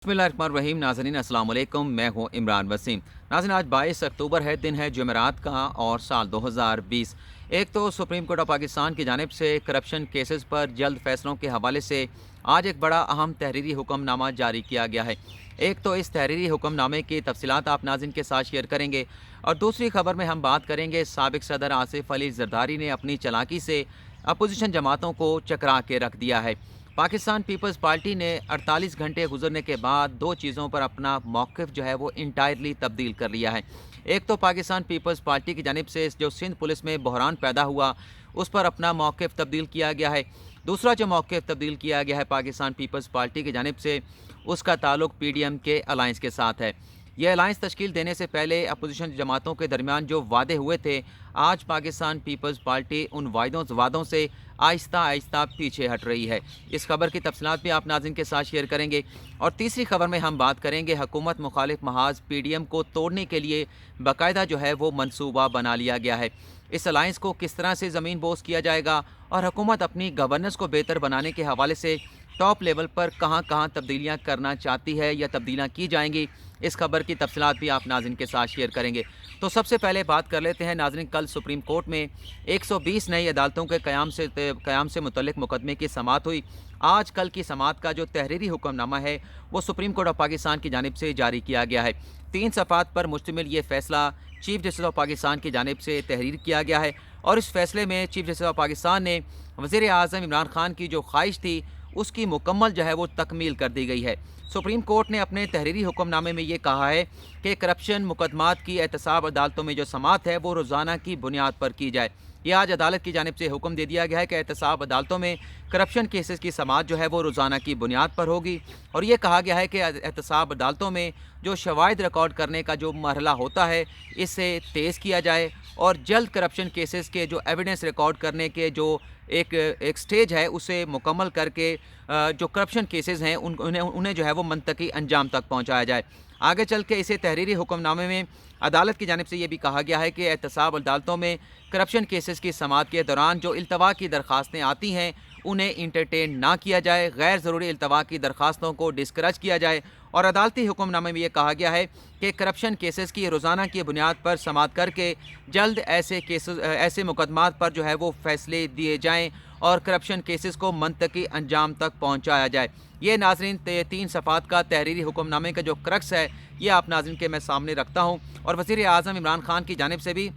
बिस्मिल्लाहिर्रहमानिर्रहीम। नाज़रीन अस्सलाम वालेकुम, मैं हूँ इमरान वसीम। नाज़रीन, आज 22 अक्टूबर है, दिन है जुमेरात का और साल 2020। एक तो सुप्रीम कोर्ट ऑफ पाकिस्तान की जानिब से करप्शन केसेस पर जल्द फैसलों के हवाले से आज एक बड़ा अहम तहरीरी हुक्मनामा जारी किया गया है। एक तो इस तहरीरी हुक्मनामे की तफसीलात आप नाज़रीन के साथ शेयर करेंगे और दूसरी खबर में हम बात करेंगे साबिक सदर आसिफ अली जरदारी ने अपनी चालाकी से अपोजिशन जमातों को चकरा के रख दिया है। पाकिस्तान पीपल्स पार्टी ने 48 घंटे गुजरने के बाद दो चीज़ों पर अपना मौक़िफ़ जो है वो इंटायरली तब्दील कर लिया है। एक तो पाकिस्तान पीपल्स पार्टी की जानिब से जो सिंध पुलिस में बहरान पैदा हुआ उस पर अपना मौक़िफ़ तब्दील किया गया है। दूसरा जो मौक़िफ़ तब्दील किया गया है पाकिस्तान पीपल्स पार्टी की जानिब से, उसका ताल्लुक PDM के अलायंस के साथ है। ये अलायंस तश्कील देने से पहले अपोजिशन जमातों के दरमियान जो वादे हुए थे, आज पाकिस्तान पीपल्स पार्टी उन वादों से आहिस्ता आहिस्ता पीछे हट रही है। इस खबर की तफसीलात भी आप नाज़रीन के साथ शेयर करेंगे। और तीसरी खबर में हम बात करेंगे हुकूमत मुखालिफ महाज PDM को तोड़ने के लिए बाकायदा जो है वो मंसूबा बना लिया गया है। इस अलायंस को किस तरह से ज़मीन बोस किया जाएगा और हुकूमत अपनी गवर्नेंस को बेहतर बनाने के हवाले से टॉप लेवल पर कहां कहां तब्दीलियां करना चाहती है या तब्दीलियां की जाएंगी, इस खबर की तफसीलात भी आप नाज़रीन के साथ शेयर करेंगे। तो सबसे पहले बात कर लेते हैं नाज़रीन, कल सुप्रीम कोर्ट में 120 नई अदालतों के क़याम से मुतल्लिक मुकदमे की समाअत हुई। आज कल की समाअत का जो तहरीरी हुक्मनामा है वो सुप्रीम कोर्ट ऑफ पाकिस्तान की जानिब से जारी किया गया है। 3 सफ़ात पर मुश्तमिल ये फ़ैसला चीफ जस्टिस ऑफ पाकिस्तान की जानिब से तहरीर किया गया है और इस फैसले में चीफ जस्टिस ऑफ पाकिस्तान ने वज़ीर आज़म इमरान खान की जो ख्वाहिश थी उसकी मुकम्मल जो है वो तकमील कर दी गई है। सुप्रीम कोर्ट ने अपने तहरीरी हुक्मनामे में ये कहा है कि करप्शन मुकदमात की एहतसाब अदालतों में जो समाअत है वो रोज़ाना की बुनियाद पर की जाए। यह आज अदालत की जानिब से हुक्म दे दिया गया है कि एहतसाब अदालतों में करप्शन केसेस की समाअत जो है वो रोज़ाना की बुनियाद पर होगी। और ये कहा गया है कि एहतसाब अदालतों में जो शवाहिद रिकॉर्ड करने का जो मरहला होता है इसे तेज़ किया जाए और जल्द करप्शन केसेस के जो एविडेंस रिकॉर्ड करने के जो एक स्टेज है उसे मुकम्मल करके जो करप्शन केसेस हैं उन्हें जो है वो मंतकी अंजाम तक पहुंचाया जाए। आगे चल के इसे तहरीरी हुक्मनामे में अदालत की जानिब से ये भी कहा गया है कि एहतसाब अदालतों में करप्शन केसेस की समाअत के दौरान जो इल्तवा की दरख्वास्तें आती हैं उन्हें इंटरटेन ना किया जाए, गैर ज़रूरी इल्तवा की दरख्वास्तों को डिस्करेज किया जाए। और अदालती हुक्मनामे में ये कहा गया है कि करप्शन केसेस की रोज़ाना की बुनियाद पर समाअत करके जल्द ऐसे मुकदमात पर जो है वो फैसले दिए जाएँ और करप्शन केसेस को मंतकी अंजाम तक पहुँचाया जाए। ये नाज़रीन 3 सफ़ात का तहरीरी हुक्मनामे का जो क्रक्स है ये आप नाज़रीन के मैं सामने रखता हूँ। और वज़ीर आज़म इमरान खान की जानिब से भी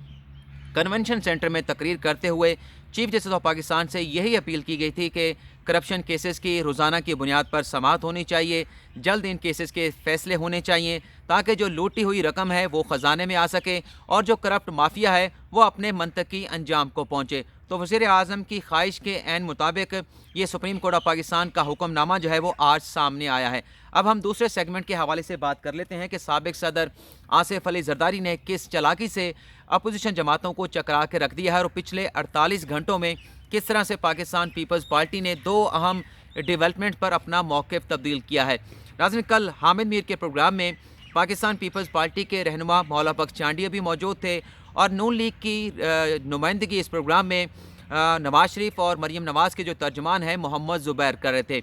कन्वेंशन सेंटर में तकरीर करते हुए चीफ जस्टिस ऑफ पाकिस्तान से यही अपील की गई थी कि करप्शन केसेस की रोज़ाना की बुनियाद पर समाअत होनी चाहिए, जल्द इन केसेस के फैसले होने चाहिए ताकि जो लूटी हुई रकम है वो ख़जाने में आ सके और जो करप्ट माफिया है वो अपने मंतकी अंजाम को पहुँचे। तो वज़ीर आज़म की ख्वाहिश के ऐन मुताबिक ये सुप्रीम कोर्ट ऑफ पाकिस्तान का हुक्मनामा जो है वो आज सामने आया है। अब हम दूसरे सेगमेंट के हवाले से बात कर लेते हैं कि साबिक सदर आसिफ अली जरदारी ने किस चालाकी से अपोजिशन जमातों को चकरा के रख दिया है और पिछले 48 घंटों में किस तरह से पाकिस्तान पीपल्स पार्टी ने 2 अहम डेवलपमेंट पर अपना मौक़िफ़ तब्दील किया है। नाज़रीन, कल हामिद मीर के प्रोग्राम में पाकिस्तान पीपल्स पार्टी के रहनुमा मौला बख्श चांडिया भी मौजूद थे और नून लीग की नुमाइंदगी इस प्रोग्राम में नवाज शरीफ और मरीम नवाज़ के जो तर्जमान हैं मोहम्मद ज़ुबैर कर रहे थे।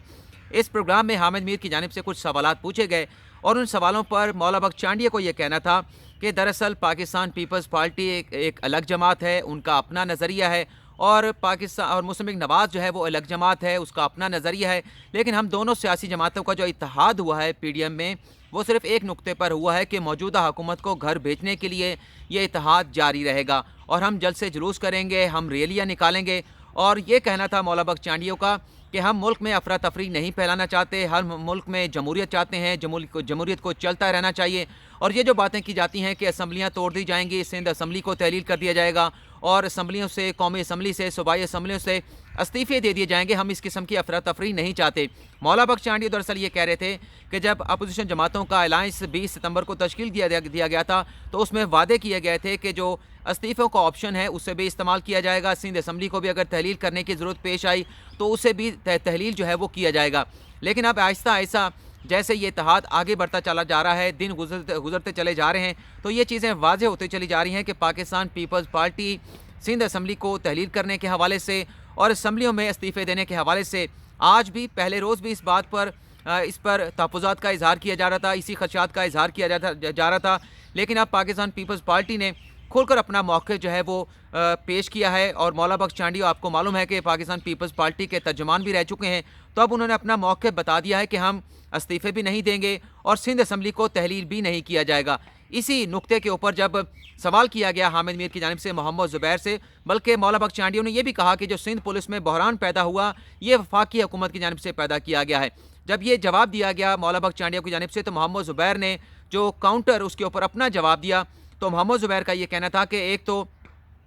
इस प्रोग्राम में हामिद मीर की जानिब से कुछ सवालात पूछे गए और उन सवालों पर मौला बख्श चांडिया को ये कहना था कि दरअसल पाकिस्तान पीपल्स पार्टी एक अलग जमात है, उनका अपना नज़रिया है और पाकिस्तान और मुस्लिम लीग नवाज़ जो है वो अलग जमात है, उसका अपना नज़रिया है। लेकिन हम दोनों सियासी जमातों का जो इत्तेहाद हुआ है PDM में वो सिर्फ एक नुक्ते पर हुआ है कि मौजूदा हुकूमत को घर भेजने के लिए ये इत्तेहाद जारी रहेगा और हम जल्द से जुलूस करेंगे, हम रैलियाँ निकालेंगे। और ये कहना था मौला बख्श चांडियों का कि हम मुल्क में अफरा तफरी नहीं फैलाना चाहते, हर मुल्क में जमहूरियत चाहते हैं, जमहूरियत को चलता रहना चाहिए। और ये जो बातें की जाती हैं कि असम्बलियाँ तोड़ दी जाएंगी, सिंध असम्बली को तहलील कर दिया जाएगा और असम्बलियों से, कौमी असम्बली से, सूबाई असम्बलियों से इस्तीफ़े दे दिए जाएंगे, हम इस किस्म की अफरा तफरी नहीं चाहते। मौला बख्श चांडिया दरअसल ये कह रहे थे कि जब अपोजिशन जमातों का अलायंस 20 सितंबर को तश्कील दिया गया था तो उसमें वादे किए गए थे कि जो इस्तीफ़ों का ऑप्शन है उससे भी इस्तेमाल किया जाएगा, सिंध असम्बली को भी अगर तहलील करने की ज़रूरत पेश आई तो उसे भी तहलील जो है वो किया जाएगा। लेकिन अब आहिस्ता आहिस्ता जैसे ये इत्तेहाद आगे बढ़ता चला जा रहा है, दिन गुजरते चले जा रहे हैं, तो ये चीज़ें वाज़ेह होती चली जा रही हैं कि Pakistan Peoples Party Sindh assembly को तहलील करने के हवाले से और असम्बलियों में इस्तीफ़े देने के हवाले से आज भी पहले रोज़ भी इस बात पर इस पर तहफ़्फ़ुज़ात का इज़हार किया जा रहा था, इसी खदशात का इज़हार किया जा रहा था। लेकिन अब पाकिस्तान पीपल्स पार्टी ने खुलकर अपना मौक़िफ़ जो है वो पेश किया है। और मौला बख्श चांडियो, आपको मालूम है कि पाकिस्तान पीपल्स पार्टी के तर्जुमान भी रह चुके हैं, तो अब उन्होंने अपना मौक़िफ़ बता दिया है कि हम इस्तीफ़े भी नहीं देंगे और सिंध असम्बली को तहलील भी नहीं किया जाएगा। इसी नुक्ते के ऊपर जब सवाल किया गया हामिद मीर की जानिब से मोहम्मद ज़ुबैर से, बल्कि मौला बख्श चांडियो ने यह भी कहा कि जो सिंध पुलिस में बहरान पैदा हुआ, ये वफाकी हुकूमत की जानिब से पैदा किया गया है। जब ये जवाब दिया गया मौला बख्श चांडियो की जानिब से, तो मोहम्मद ज़ुबैर ने जो काउंटर उसके ऊपर अपना जवाब दिया। तो मोहम्मद ज़ुबैर का ये कहना था कि एक तो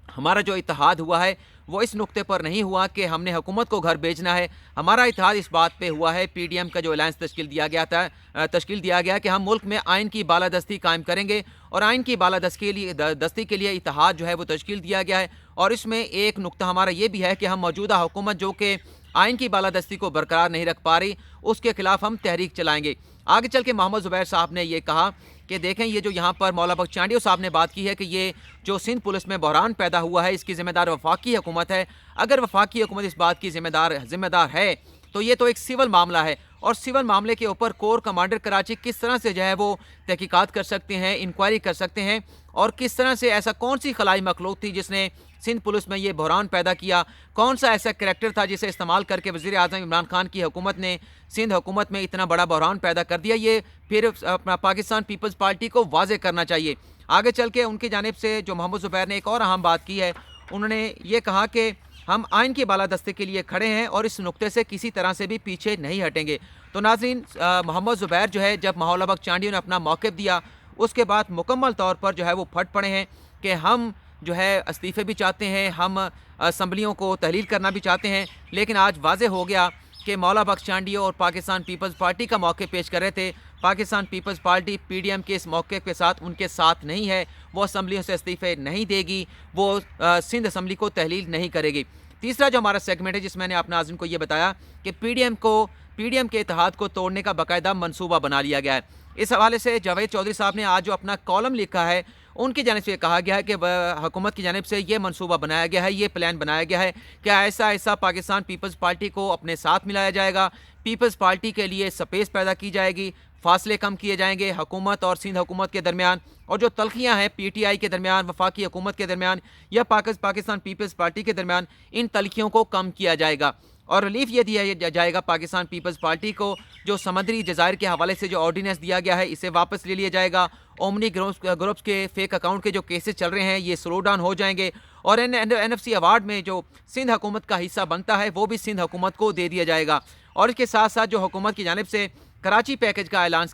हमारा जो इत्तेहाद हुआ है वो इस नुक्ते पर नहीं हुआ कि हमने हुकूमत को घर भेजना है, हमारा इत्तेहाद इस बात पे हुआ है, पीडीएम का जो अलायंस तश्कील दिया गया कि हम मुल्क में आइन की बालादस्ती कायम करेंगे और आइन की दस्ती के लिए इत्तेहाद जो है वो तश्कील दिया गया है। और इसमें एक नुक्ता हमारा ये भी है कि हम मौजूदा हुकूमत जो कि आइन की बालादस्ती को बरकरार नहीं रख पा रही, उसके खिलाफ हम तहरीक चलाएंगे। आगे चल के मोहम्मद ज़ुबैर साहब ने ये कहा कि देखें, ये जो यहाँ पर मौला बख्श चांडियो साहब ने बात की है कि ये जो सिंध पुलिस में बहरान पैदा हुआ है, इसकी ज़िम्मेदार वफाकी हुकूमत है। अगर वफाकी हुकूमत इस बात की ज़िम्मेदार है तो ये तो एक सिविल मामला है, और सिविल मामले के ऊपर कोर कमांडर कराची किस तरह से जो है वो तहकीकात कर सकते हैं, इंक्वायरी कर सकते हैं, और किस तरह से ऐसा कौन सी खलाई मखलूक थी जिसने सिंध पुलिस में ये बहरान पैदा किया, कौन सा ऐसा करैक्टर था जिसे इस्तेमाल करके वज़ीर आज़म इमरान खान की हुकूमत ने सिंध हुकूमत में इतना बड़ा बहरान पैदा कर दिया। ये फिर अपना पाकिस्तान पीपल्स पार्टी को वाज़े करना चाहिए। आगे चल के उनकी जानिब से जो मोहम्मद ज़ुबैर ने एक और अहम बात की है, उन्होंने ये कहा कि हम आइन की बालादस्ती के लिए खड़े हैं और इस नुक्ते से किसी तरह से भी पीछे नहीं हटेंगे। तो नाज़रीन, मोहम्मद ज़ुबैर जो है, जब मौला बख्श चांडियो ने अपना मौक़िफ़ दिया, उसके बाद मुकम्मल तौर पर जो है वो फट पड़े हैं कि हम जो है इस्तीफ़े भी चाहते हैं, हम असम्बलियों को तहलील करना भी चाहते हैं। लेकिन आज वाज़े हो गया कि मौला बख्श चांडियो और पाकिस्तान पीपल्स पार्टी का मौक़िफ़ पेश कर रहे थे। पाकिस्तान पीपल्स पार्टी पीडीएम के इस मौक़िफ़ के साथ उनके साथ नहीं है, वो असम्बलियों से इस्तीफ़े नहीं देगी, वो सिंध असम्बली को तहलील नहीं करेगी। तीसरा जो हमारा सेगमेंट है, जिस मैंने आप नाज़रीन को ये बताया कि पीडीएम के इत्तेहाद को तोड़ने का बाकायदा मनसूबा बना लिया गया है। इस हवाले से जावेद चौधरी साहब ने आज जो अपना कॉलम लिखा है, उनकी जानिब से कहा गया है कि हुकूमत की जानिब से ये मनसूबा बनाया गया है, ये प्लान बनाया गया है कि ऐसा पाकिस्तान पीपल्स पार्टी को अपने साथ मिलाया जाएगा, पीपल्स पार्टी के लिए स्पेस पैदा की जाएगी, फासले कम किए जाएंगे हुकूमत और सिंध हुकूमत के दरमियान, और जो तलखियाँ हैं पीटीआई के दरमियान, वफाकी हुकूमत के दरमियान या पाकिस्तान पीपल्स पार्टी के दरमियान, इन तलखियों को कम किया जाएगा। और रिलीफ ये दिया जाएगा पाकिस्तान पीपल्स पार्टी को, जो समुद्री जज़ायर के हवाले से जो ऑर्डिनेंस दिया गया है, इसे वापस ले लिया जाएगा। ओमनी ग्रुप्स के फेक अकाउंट के जो केसेस चल रहे हैं, ये स्लो डाउन हो जाएंगे, और NFC अवार्ड में जो सिंध हुकूमत का हिस्सा बनता है, वो भी सिंध हुकूमत को दे दिया जाएगा। और इसके साथ साथ जो हुकूमत की जानिब से कराची पैकेज का ऐलान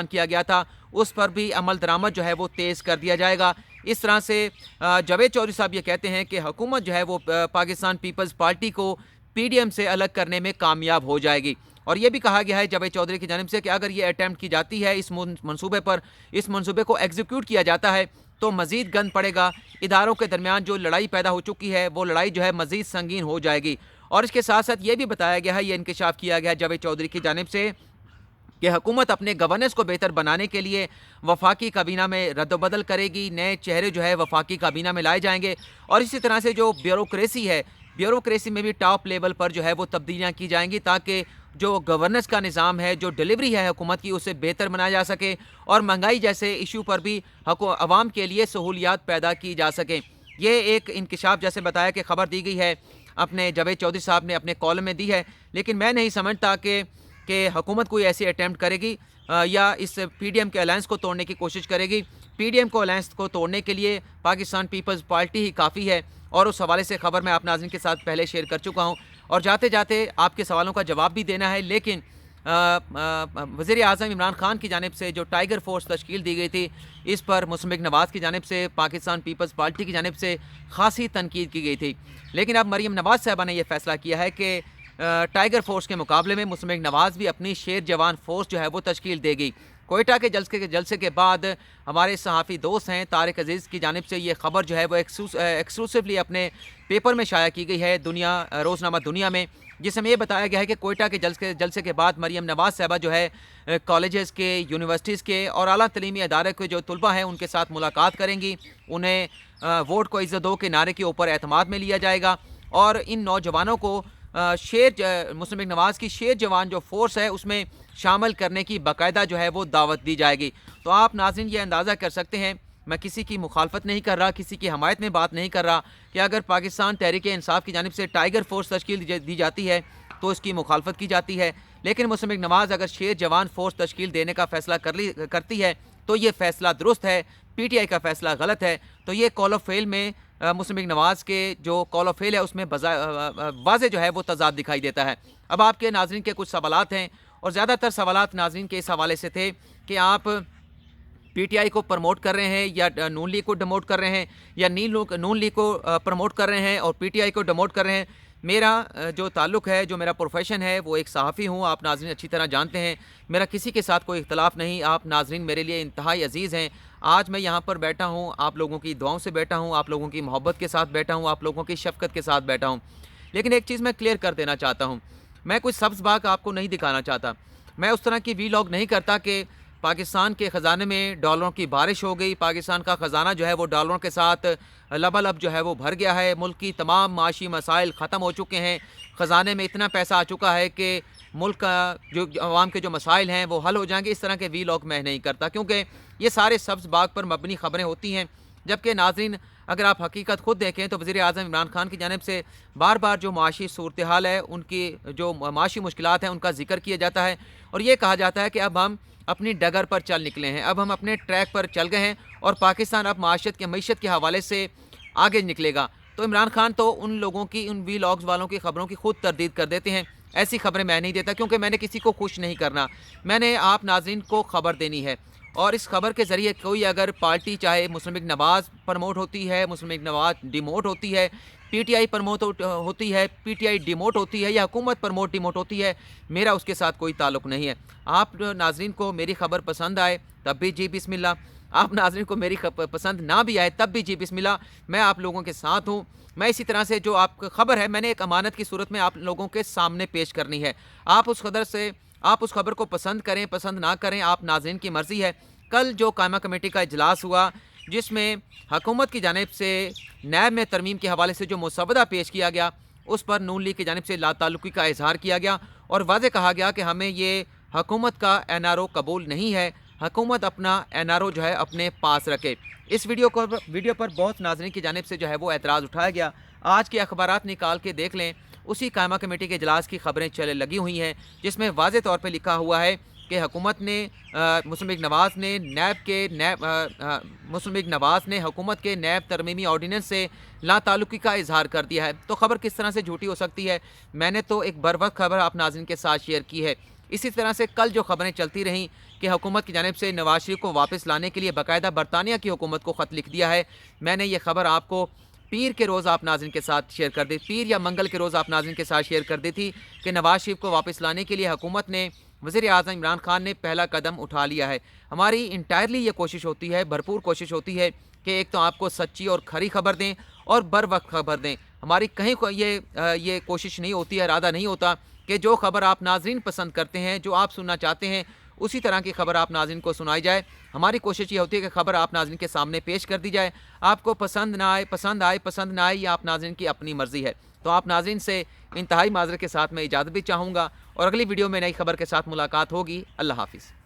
किया गया था, उस पर भी अमल दरामद जो है वो तेज़ कर दिया जाएगा। इस तरह से जावेद चौधरी साहब ये कहते हैं कि हुकूमत जो है वो पाकिस्तान पीपल्स पार्टी को पीडीएम से अलग करने में कामयाब हो जाएगी। और ये भी कहा गया है जावेद चौधरी की जानिब से कि अगर ये अटैम्प्ट की जाती है इस मंसूबे को एग्जीक्यूट किया जाता है, तो मज़ीद गंद पड़ेगा, इदारों के दरमियान जो लड़ाई पैदा हो चुकी है, वो लड़ाई जो है मज़ीद संगीन हो जाएगी। और इसके साथ साथ ये भी बताया गया है, ये इंकशाफ किया गया है जावेद चौधरी की जानिब से कि हुकूमत अपने गवर्नेंस को बेहतर बनाने के लिए वफाकी काबीना में रद्दबदल करेगी, नए चेहरे जो है वफाकी काबीना में लाए जाएंगे, और इसी तरह से जो ब्यूरोक्रेसी में भी टॉप लेवल पर जो है वो तब्दीलियाँ की जाएंगी, ताकि जो गवर्नेंस का निज़ाम है, जो डिलीवरी है हुकूमत की, उसे बेहतर बनाया जा सके, और महंगाई जैसे इशू पर भी अवाम के लिए सहूलियात पैदा की जा सकें। ये एक इंकशाफ जैसे बताया कि ख़बर दी गई है, अपने जावेद चौधरी साहब ने अपने कॉलम में दी है, लेकिन मैं नहीं समझता कि हुकूमत कोई ऐसी अटैम्प्ट करेगी या इस पीडीएम के अलायंस को तोड़ने की कोशिश करेगी। पीडीएम को अलायंस को तोड़ने के लिए पाकिस्तान पीपल्स पार्टी ही काफ़ी है, और उस हवाले से ख़बर मैं आप नाज़रीन के साथ पहले शेयर कर चुका हूँ। और जाते जाते आपके सवालों का जवाब भी देना है, लेकिन वज़ीर आज़म इमरान खान की जानिब से जो टाइगर फोर्स तश्कील दी गई थी, इस पर मुस्लिम नवाज़ की जानिब से पाकिस्तान पीपल्स पार्टी की जानिब से ख़ासी तनकीद की गई थी। लेकिन अब मरीम नवाज़ साहबा ने यह फ़ैसला किया है कि टाइगर फोर्स के मुकाबले में मुस्लिम नवाज़ भी अपनी शेर जवान फोर्स जो है वो तश्कील देगी। कोयटा के जलसे के बाद हमारे सहाफ़ी दोस्त हैं तारिक अजीज़ की जानिब से ये ख़बर जो है वो एक्सक्लूसिवली अपने पेपर में शाया की गई है, रोज़नामा दुनिया में, जिसमें ये बताया गया है कि कोयटा के जलसे के बाद मरीम नवाज़ साहबा जो है कॉलेजेस के, यूनिवर्सिटीज़ के और आला तलीमी अदारे के जो तलबा हैं उनके साथ मुलाकात करेंगी, उन्हें वोट को इज़्ज़त दो के नारे के ऊपर एतमाद में लिया जाएगा, और इन नौजवानों को मुस्लिम लीग नवाज़ की शेर जवान जो फोर्स है उसमें शामिल करने की बाकायदा जो है वो दावत दी जाएगी। तो आप नाज़रीन ये अंदाज़ा कर सकते हैं, मैं किसी की मुखालफत नहीं कर रहा, किसी की हमायत में बात नहीं कर रहा कि अगर पाकिस्तान तहरीक इंसाफ की जानिब से टाइगर फोर्स तश्कील दी जाती है तो इसकी मुखालफत की जाती है, लेकिन मुस्लिम लीग नवाज़ अगर शेर जवान फोर्स तश्कील देने का फैसला करती है तो ये फ़ैसला दुरुस्त है, PTI का फ़ैसला गलत है। तो ये कॉल ऑफ फेल में मुस्लिम लीग नवाज़ के जो कॉल ऑफ फेल है उसमें वाज़े जो है वो तज़ाद दिखाई देता है। अब आपके नाज़रीन के कुछ सवालात हैं और ज़्यादातर सवालात नाज़रीन के इस हवाले से थे कि आप PTI को प्रमोट कर रहे हैं या नून लीग को डमोट कर रहे हैं या नून लीग को प्रमोट कर रहे हैं और PTI को डमोट कर रहे हैं। मेरा जो ताल्लुक़ है, जो मेरा प्रोफेशन है, वो एक सहाफ़ी हूँ, आप नाज़रीन अच्छी तरह जानते हैं। मेरा किसी के साथ कोई इख्तलाफ नहीं, आप नाज़रीन मेरे लिए इंतहाई अज़ीज़ हैं। आज मैं यहाँ पर बैठा हूँ, आप लोगों की दुआओं से बैठा हूँ, आप लोगों की मोहब्बत के साथ बैठा हूँ, आप लोगों की शफ़क़त के साथ बैठा हूँ। लेकिन एक चीज़ मैं क्लियर कर देना चाहता हूँ, मैं कोई सब्ज़ बाग आपको नहीं दिखाना चाहता। मैं उस तरह की वीलॉग नहीं करता कि पाकिस्तान के ख़जाने में डॉलरों की बारिश हो गई, पाकिस्तान का ख़जाना जो है वो डॉलरों के साथ लबालब जो है वो भर गया है, मुल्क की तमाम माशी मसाइल ख़त्म हो चुके हैं, ख़जाने में इतना पैसा आ चुका है कि मुल्क का जो अवाम के जो मसाइल हैं वो हल हो जाएंगे। इस तरह के वीलॉग मैं नहीं करता क्योंकि ये सारे सब्ज़ बाग पर मबनी ख़बरें होती हैं। जबकि नाज़रीन अगर आप हकीकत खुद देखें तो वज़ीर आज़म इमरान खान की जानिब से बार बार जो माशी सूरत हाल है, उनकी जो माशी मुश्किलात हैं उनका ज़िक्र किया जाता है और ये कहा जाता है कि अब हम अपनी डगर पर चल निकले हैं, अब हम अपने ट्रैक पर चल गए हैं और पाकिस्तान अब मईशत के हवाले से आगे निकलेगा। तो इमरान खान तो उन लोगों की, उन वीलॉग्स वालों की ख़बरों की खुद तरदीद कर देते हैं। ऐसी खबरें मैं नहीं देता क्योंकि मैंने किसी को खुश नहीं करना, मैंने आप नाज़रीन को ख़बर देनी है। और इस खबर के ज़रिए कोई अगर पार्टी, चाहे मुस्लिम लीग नवाज़ प्रमोट होती है, मुस्लिम लीग नवाज़ डिमोट होती है, PTI प्रमोट होती है, PTI डिमोट होती है या हुकूमत प्रमोट डिमोट होती है, मेरा उसके साथ कोई ताल्लुक़ नहीं है। आप नाज़रीन को मेरी ख़बर पसंद आए तब भी जी बिस्मिल्लाह, आप नाज़रीन को मेरी पसंद ना भी आए तब भी जी बिस्मिल्लाह, मैं आप लोगों के साथ हूँ। मैं इसी तरह से जो आपको ख़बर है मैंने एक अमानत की सूरत में आप लोगों के सामने पेश करनी है। आप उस ख़बर को पसंद करें, पसंद ना करें, आप नाज़रीन की मर्ज़ी है। कल जो कायमा कमेटी का इजलास हुआ जिसमें हुकूमत की जानिब से नैब में तरमीम के हवाले से जो मुसवदा पेश किया गया उस पर नून लीग की जानिब से लाताल्लुकी का इजहार किया गया और वाज़े कहा गया कि हमें ये हुकूमत का NRO कबूल नहीं है, हुकूमत अपना NRO जो है अपने पास रखे। इस वीडियो पर बहुत नाज़रीन की जानिब से जो है वो एतराज़ उठाया गया। आज के अखबारात निकाल के देख लें, उसी कायमा कमेटी के इजलास की खबरें चले लगी हुई हैं जिसमें वाज़े तौर पर लिखा हुआ है कि हुकूमत ने मुस्लिम लीग नवाज़ ने मुस्लिम लीग नवाज़ ने हुकूमत के नैब तरमीमी ऑर्डिनेंस से लाताल्लुकी का इजहार कर दिया है। तो ख़बर किस तरह से झूठी हो सकती है? मैंने तो एक बरवक्त खबर आप नाज़रीन के साथ शेयर की है। इसी तरह से कल जो खबरें चलती रहीं कि हुकूमत की जानिब से नवाज शरीफ को वापस लाने के लिए बाकायदा बरतानिया की हुकूमत को ख़त लिख दिया है। मैंने ये खबर आपको पीर के रोज़ आप नाज़रीन के साथ शेयर कर दी, पीर या मंगल के रोज़ आप नाज़रीन के साथ शेयर कर दी थी कि नवाज शरीफ को वापस लाने के लिए हुकूमत ने, वज़ीर आज़म इमरान खान ने पहला कदम उठा लिया है। हमारी इंटायरली ये कोशिश होती है, भरपूर कोशिश होती है कि एक तो आपको सच्ची और खरी खबर दें और बर वक्त खबर दें। हमारी कहीं ये कोशिश नहीं होती है, इरादा नहीं होता कि जो खबर आप नाज़रीन पसंद करते हैं, जो आप सुनना चाहते हैं, उसी तरह की खबर आप नाज़रीन को सुनाई जाए। हमारी कोशिश ये होती है कि खबर आप नाज़रीन के सामने पेश कर दी जाए। आपको पसंद ना आए, पसंद आए, पसंद ना आए, ये आप नाज़रीन की अपनी मर्ज़ी है। तो आप नाज़रीन से इंतहाई माज़रत के साथ मैं इजाज़त भी चाहूँगा और अगली वीडियो में नई खबर के साथ मुलाकात होगी। अल्लाह हाफ़िज़।